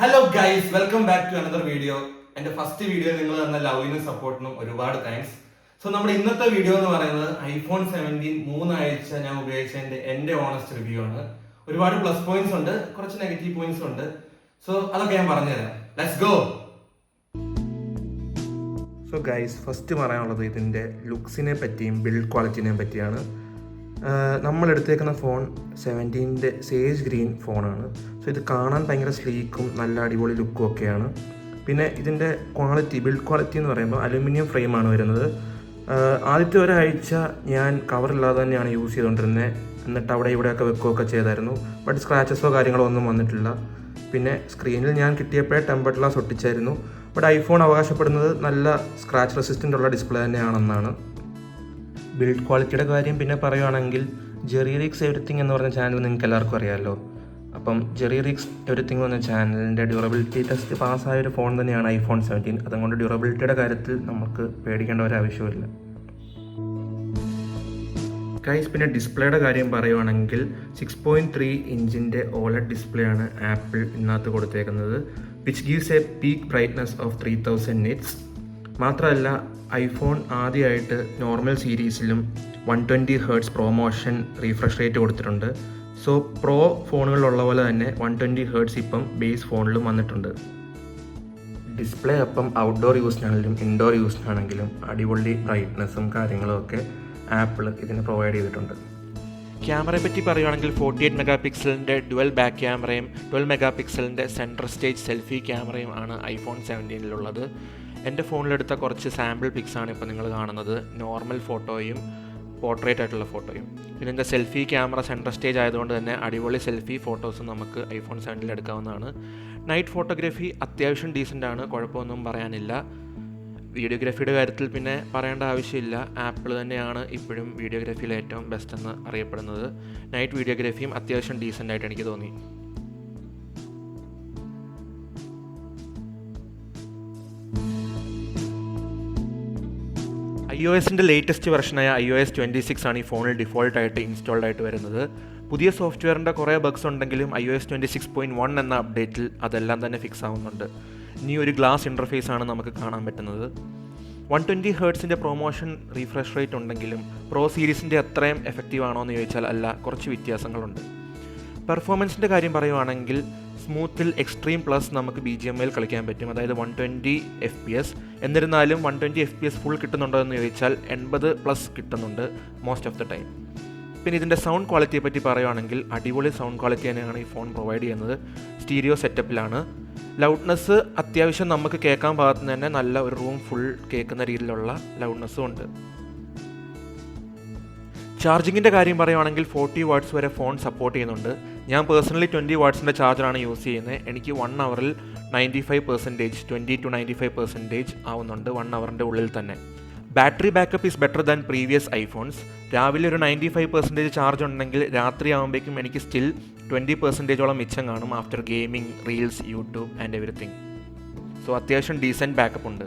Hello guys, welcome back to another video. എന്റെ first video നിങ്ങൾ തന്ന ലവിനും സപ്പോർട്ടിനും ഒരുപാട് താങ്ക്സ്. സോ നമ്മുടെ ഇന്നത്തെ വീഡിയോ എന്ന് പറയുന്നത് ഐഫോൺ 17 മൂന്നാഴ്ച ഞാൻ ഉപയോഗിച്ചതിന്റെ എന്റെ ഓണസ്റ്റ് റിവ്യൂ ആണ്. ഒരുപാട് പ്ലസ് പോയിന്റ്സ് ഉണ്ട്, കുറച്ച് നെഗറ്റീവ് പോയിന്റ്സ് ഉണ്ട്. സോ അതൊക്കെ ഞാൻ പറഞ്ഞുതരാം. Let's go. So guys, first പറയാനുള്ളത് ഇതിന്റെ ലുക്സിനെ പറ്റിയും ബിൽഡ് ക്വാളിറ്റിനെ പറ്റിയാണ്. നമ്മൾ എടുത്തേക്കുന്ന ഫോൺ 17-ൻ്റെ സേജ് ഗ്രീൻ ഫോണാണ്. സോ ഇത് കാണാൻ ഭയങ്കര സ്ലീക്കും നല്ല അടിപൊളി ലുക്കും ഒക്കെയാണ്. പിന്നെ ഇതിൻ്റെ ബിൽഡ് ക്വാളിറ്റി എന്ന് പറയുമ്പോൾ അലുമിനിയം ഫ്രെയിമാണ് വരുന്നത്. ആദ്യത്തെ ഒരാഴ്ച ഞാൻ കവറില്ലാതെ തന്നെയാണ് യൂസ് ചെയ്തുകൊണ്ടിരുന്നത്. എന്നിട്ട് അവിടെ ഇവിടെയൊക്കെ വെക്കുകയൊക്കെ ചെയ്തായിരുന്നു. ബട്ട് സ്ക്രാച്ചസോ കാര്യങ്ങളോ ഒന്നും വന്നിട്ടില്ല. പിന്നെ സ്ക്രീനിൽ ഞാൻ കിട്ടിയപ്പോഴേ ടെമ്പർ ഗ്ലാസ് ഒട്ടിച്ചായിരുന്നു. ബട്ട് ഐഫോൺ അവകാശപ്പെടുന്നത് നല്ല സ്ക്രാച്ച് റെസിസ്റ്റൻ്റ് ഉള്ള ഡിസ്പ്ലേ തന്നെയാണെന്നാണ്. ബിൽഡ് ക്വാളിറ്റിയുടെ കാര്യം പിന്നെ പറയുകയാണെങ്കിൽ ജെറി റിക്സ് എവരിത്തിങ് എന്ന് പറഞ്ഞ ചാനൽ നിങ്ങൾക്ക് എല്ലാവർക്കും അറിയാമല്ലോ. അപ്പം ജെറി റിക്സ് എവരിത്തിങ് എന്ന ചാനലിൻ്റെ ഡ്യൂറബിലിറ്റി ടെസ്റ്റ് പാസ്സായ ഒരു ഫോൺ തന്നെയാണ് ഐഫോൺ 17. അതുകൊണ്ട് ഡ്യൂറബിലിറ്റിയുടെ കാര്യത്തിൽ നമുക്ക് പേടിക്കേണ്ട ഒരു ആവശ്യമില്ല. ഗൈസ്, പിന്നെ ഡിസ്പ്ലേയുടെ കാര്യം പറയുവാണെങ്കിൽ 6.3 ഇഞ്ചിൻ്റെ OLED ഡിസ്പ്ലേ ആണ് ആപ്പിൾ ഇതിനകത്ത് കൊടുത്തേക്കുന്നത്, which gives a peak brightness of 3000 nits. മാത്രമല്ല, ഐഫോൺ ആദ്യമായിട്ട് നോർമൽ സീരീസിലും 120 Hz പ്രൊമോഷൻ റീഫ്രഷ് റേറ്റ് കൊടുത്തിട്ടുണ്ട്. സോ പ്രോ ഫോണുകളിലുള്ള പോലെ തന്നെ 120 Hz ഇപ്പം ബേസ് ഫോണിലും വന്നിട്ടുണ്ട്. ഡിസ്പ്ലേ അപ്പം ഔട്ട്ഡോർ യൂസിനാണെങ്കിലും ഇൻഡോർ യൂസിനാണെങ്കിലും അടിപൊളി ബ്രൈറ്റ്നസ്സും കാര്യങ്ങളും ഒക്കെ ആപ്പിൾ ഇതിന് പ്രൊവൈഡ് ചെയ്തിട്ടുണ്ട്. ക്യാമറയെ പറ്റി പറയുകയാണെങ്കിൽ 48 മെഗാ പിക്സലിൻ്റെ ഡുവൽ ബാക്ക് ക്യാമറയും 12 മെഗാ പിക്സലിൻ്റെ സെൻട്രൽ സ്റ്റേജ് സെൽഫി ക്യാമറയും ആണ് ഐഫോൺ 17-ലുള്ളത്. എൻ്റെ ഫോണിലെടുത്ത കുറച്ച് സാമ്പിൾ പിക്സാണ് ഇപ്പോൾ നിങ്ങൾ കാണുന്നത്, നോർമൽ ഫോട്ടോയും പോർട്രേറ്റ് ആയിട്ടുള്ള ഫോട്ടോയും. പിന്നെ എൻ്റെ സെൽഫി ക്യാമറ സെൻട്രൽ സ്റ്റേജ് ആയതുകൊണ്ട് തന്നെ അടിപൊളി സെൽഫി ഫോട്ടോസും നമുക്ക് ഐഫോൺ 17 എടുക്കാവുന്നതാണ്. നൈറ്റ് ഫോട്ടോഗ്രാഫി അത്യാവശ്യം ഡീസൻ്റാണ്, കുഴപ്പമൊന്നും പറയാനില്ല. വീഡിയോഗ്രാഫിയുടെ കാര്യത്തിൽ പിന്നെ പറയേണ്ട ആവശ്യമില്ല, ആപ്പിൾ തന്നെയാണ് ഇപ്പോഴും വീഡിയോഗ്രാഫിയിൽ ഏറ്റവും ബെസ്റ്റ് എന്ന് അറിയപ്പെടുന്നത്. നൈറ്റ് വീഡിയോഗ്രാഫിയും അത്യാവശ്യം ഡീസൻ്റായിട്ട് എനിക്ക് തോന്നി. iOS-ൻ്റെ ലേറ്റസ്റ്റ് വെർഷനായ iOS 26 ആണ് ഈ ഫോണിൽ ഡിഫോൾട്ടായിട്ട് ഇൻസ്റ്റാൾഡ് ആയിട്ട് വരുന്നത്. പുതിയ സോഫ്റ്റ്വെയറിൻ്റെ കുറേ ബഗ്സ് ഉണ്ടെങ്കിലും iOS 26.1 എന്ന അപ്ഡേറ്റിൽ അതെല്ലാം തന്നെ ഫിക്സ് ആവുന്നുണ്ട്. ഇനി ഒരു ഗ്ലാസ് ഇൻ്റർഫേസ് ആണ് നമുക്ക് കാണാൻ പറ്റുന്നത്. 120 Hz പ്രൊമോഷൻ റീഫ്രഷ് റേറ്റ് ഉണ്ടെങ്കിലും പ്രോ സീരീസിൻ്റെ അത്രയും എഫക്റ്റീവ് ആണോ എന്ന് ചോദിച്ചാൽ അല്ല, കുറച്ച് വ്യത്യാസങ്ങളുണ്ട്. പെർഫോമൻസിൻ്റെ കാര്യം പറയുവാണെങ്കിൽ സ്മൂത്തിൽ എക്സ്ട്രീം പ്ലസ് നമുക്ക് BGMI കളിക്കാൻ പറ്റും, അതായത് 120 FPS. എന്നിരുന്നാലും 120 FPS ഫുൾ കിട്ടുന്നുണ്ടോ എന്ന് ചോദിച്ചാൽ 80+ കിട്ടുന്നുണ്ട് മോസ്റ്റ് ഓഫ് ദ ടൈം. പിന്നെ ഇതിൻ്റെ സൗണ്ട് ക്വാളിറ്റിയെ പറ്റി പറയുവാണെങ്കിൽ അടിപൊളി സൗണ്ട് ക്വാളിറ്റി തന്നെയാണ് ഈ ഫോൺ പ്രൊവൈഡ് ചെയ്യുന്നത്. സ്റ്റീരിയോ സെറ്റപ്പിലാണ്. ലൗഡ്നെസ് അത്യാവശ്യം നമുക്ക് കേൾക്കാൻ പാകത്തിന് തന്നെ നല്ല ഒരു റൂം ഫുൾ കേൾക്കുന്ന രീതിയിലുള്ള ലൗഡ്നെസ്സും ഉണ്ട്. ചാർജിങ്ങിൻ്റെ കാര്യം പറയുവാണെങ്കിൽ 40 വാട്ട്സ് വരെ ഫോൺ സപ്പോർട്ട് ചെയ്യുന്നുണ്ട്. ഞാൻ പേഴ്സണലി 20 വാട്ട്സിൻ്റെ ചാർജറാണ് യൂസ് ചെയ്യുന്നത്. എനിക്ക് 1 അവറിൽ 95%, 20 to 95% ആവുന്നുണ്ട് 1 അവറിൻ്റെ ഉള്ളിൽ തന്നെ. Battery backup is better than previous iPhones. രാവിലെ ഒരു 95% ചാർജ് ഉണ്ടെങ്കിൽ രാത്രി ആകുമ്പോഴേക്കും എനിക്ക് സ്റ്റിൽ 20%ഓളം മിച്ചം കാണും after gaming, reels, YouTube and everything. So അത്യാവശ്യം ഡീസൻറ്റ് ബാക്കപ്പ് ഉണ്ട്.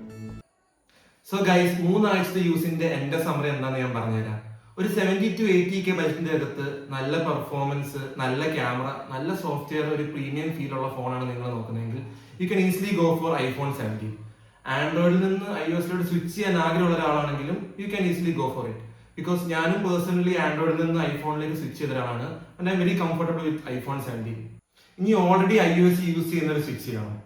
സോ ഗൈസ്, മൂന്നാഴ്ചത്തെ യൂസിന്റെ എന്റെ സമറി എന്താണെന്ന് ഞാൻ പറഞ്ഞുതരാം. ഒരു 70 to 80K ബജറ്റിന്റെ അകത്ത് നല്ല പെർഫോമൻസ്, നല്ല ക്യാമറ, നല്ല സോഫ്റ്റ്വെയർ, ഒരു പ്രീമിയം ഫീൽ ഉള്ള ഫോണാണ് നിങ്ങൾ നോക്കുന്നതെങ്കിൽ you can easily go for iPhone 17. ആൻഡ്രോയിഡിൽ നിന്ന് iOS-ലോട്ട് സ്വിച്ച് ചെയ്യാൻ ആഗ്രഹമുള്ള ഒരാളാണെങ്കിലും you can easily go for it. Because ഞാനും പേഴ്സണലി ആൻഡ്രോയിഡിൽ നിന്ന് ഐഫോണിലേക്ക് സ്വിച്ച് ചെയ്ത ഒരാളാണ്. And I'm very comfortable with iPhone 17. ഇനി ഓൾറെഡി iOS യൂസ് ചെയ്യുന്ന ഒരു സ്വിച്ച് ചെയ്യണം.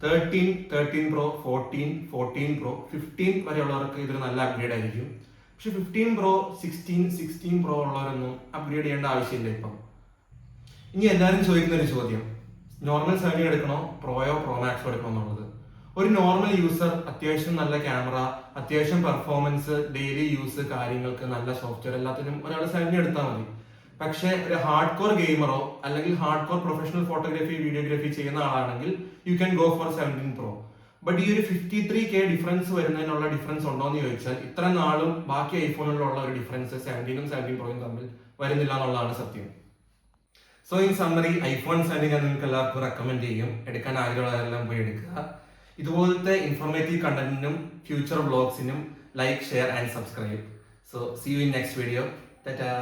13, 13 Pro, 14, 14 Pro, 15 വരെയുള്ളവർക്ക് ഇതൊരു നല്ല അപ്ഗ്രേഡ് ആയിരിക്കും. പക്ഷെ 15 Pro, 16 Pro ഉള്ളവരൊന്നും അപ്ഗ്രേഡ് ചെയ്യേണ്ട ആവശ്യമില്ല ഇപ്പം. ഇനി എല്ലാവരും ചോദിക്കുന്ന ഒരു ചോദ്യം, നോർമൽ 17 എടുക്കണോ പ്രോയോ പ്രോ മാക്സോ എടുക്കണോ എന്നുള്ളത്. ഒരു നോർമൽ യൂസർ അത്യാവശ്യം നല്ല ക്യാമറ, അത്യാവശ്യം പെർഫോമൻസ്, ഡെയിലി യൂസ് കാര്യങ്ങൾക്ക് നല്ല സോഫ്റ്റ്വെയർ എല്ലാത്തിനും ഒരാൾ 17 എടുത്താൽ മതി. പക്ഷെ ഒരു ഹാർഡ് കോർ ഗെയിമറോ അല്ലെങ്കിൽ hard core professional photography, videography ചെയ്യുന്ന ആളാണെങ്കിൽ you can go for 17 Pro. But ഈ ഒരു 53K ഡിഫറൻസ് വരുന്നതിനുള്ള ഡിഫറൻസ് ഉണ്ടോ എന്ന് ചോദിച്ചാൽ ഇത്ര നാളും ബാക്കി ഐഫോണിലുള്ള ഒരു ഡിഫറൻസ് 17-ഉം 17 Proയും തമ്മിൽ വരുന്നില്ല എന്നുള്ളതാണ് സത്യം. സോ ഇൻ സമ്മറി, ഐഫോൺ 17 ഞാൻ നിങ്ങൾക്ക് എല്ലാവർക്കും റെക്കമെൻഡ് ചെയ്യും. എടുക്കാൻ ആഗ്രഹമുള്ളതെല്ലാം പോയി എടുക്കുക. ഇതുപോലത്തെ ഇൻഫോർമേറ്റീവ് കണ്ടന്റിനും ഫ്യൂച്ചർ വ്ളോഗ്സിനും like, share and subscribe. So see you in next video. Tata.